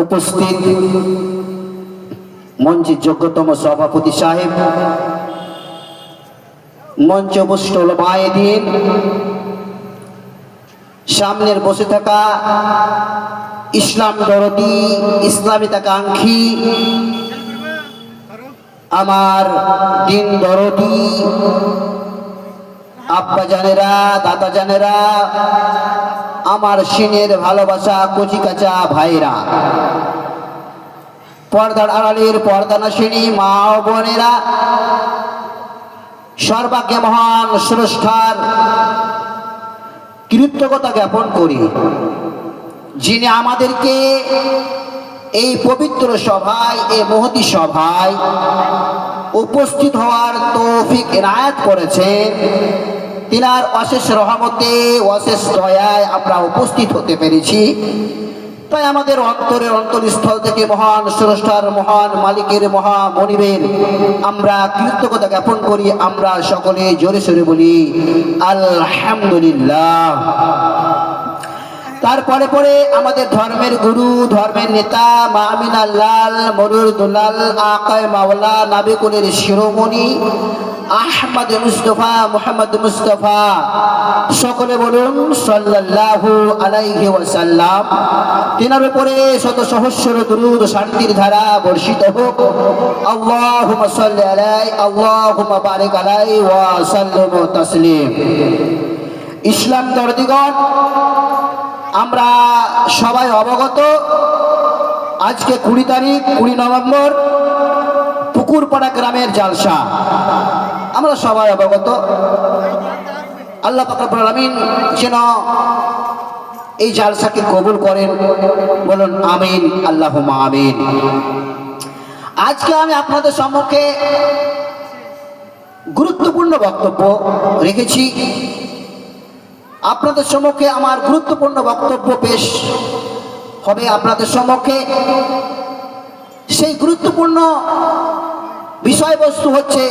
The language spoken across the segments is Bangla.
উপস্থিত মঞ্চের যোগ্যতম সভাপতি সাহেব, মঞ্চে উপস্থিত উলামায়ে দ্বীন, সামনের বসে থাকা ইসলাম দরদি, ইসলামিতাকাঙ্ক্ষী, আমার দিন দরদি আব্বা জানেরা, দাদা জানেরা, আমার সিনের ভালোবাসা কচি কাঁচা ভাইরা, পর্দার আড়ালের পর্দানাশিনী মা ও বোনেরা, সর্বাগ্যে মহান স্রষ্টার কৃতজ্ঞতা জ্ঞাপন করি, যিনি আমাদেরকে এই পবিত্র সভায়, এই মহতী সভায় উপস্থিত হওয়ার তৌফিক এনায়েত করেছেন। তিনার অশেষ রহমতে, অশেষ দয়ায় আমরা উপস্থিত হতে পেরেছি। তাই আমাদের অন্তরের অন্তরস্থল থেকে মহান স্রষ্টার, মহান মালিকের, মহামনিবের আমরা কৃতজ্ঞতা জ্ঞাপন করি। আমরা সকলে জোরে সোরে বলি আলহামদুলিল্লাহ। তারপরে পরে আমাদের ধর্মের গুরু, ধর্মের নেতা মামিনা লাল মরুর দুলাল আকায় মাওলা নাবিকুলের শিরোমণি আহমদ মুস্তফা, মুহাম্মদ মুস্তফা, সকলে বলুন সাল্লাল্লাহু আলাইহি ওয়াসাল্লাম। তিনার উপরে শত সহস্র দুরূদ শান্তির ধারা বর্ষিত হোক। আল্লাহুম্মা সাল্লি আলাইহি, আল্লাহুম্মা বারিক আলাইহি ওয়া সাল্লিম তাসলিম। ইসলাম দরদিগণ, আমরা সবাই অবগত, আজকে 20 তারিখ, 20 নভেম্বর পুকুরপাড়া গ্রামের জালসা। আমরা সবাই অবগত। আল্লাহ পাক রব্বুল আলামিন যেন এই জালসাকে কবুল করেন, বলুন আমিন, আল্লাহুম্মা আমিন। আজকে আমি আপনাদের সম্মুখে গুরুত্বপূর্ণ বক্তব্য রেখেছি। আপনাদের সম্মুখে আমার গুরুত্বপূর্ণ বক্তব্য পেশ হবে আপনাদের সম্মুখে। সেই গুরুত্বপূর্ণ বিষয়বস্তু হচ্ছে,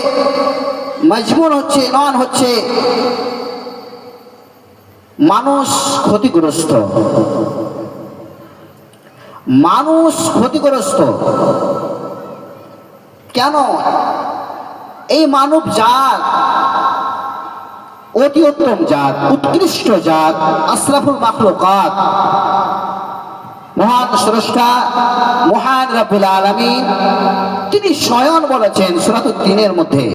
মজমুন হচ্ছে, নন হচ্ছে মানুষ ক্ষতিগ্রস্ত। মানুষ ক্ষতিগ্রস্ত কেন? এই মানব জাত অতি উত্তম জাত, উৎকৃষ্ট জাত, আশরাফুল মাখলুকাত, মহান স্রষ্টা, মহান রব্বুল আলামিন তিনি স্বয়ং বলেছেন সূরাতুত তিনের মধ্যে,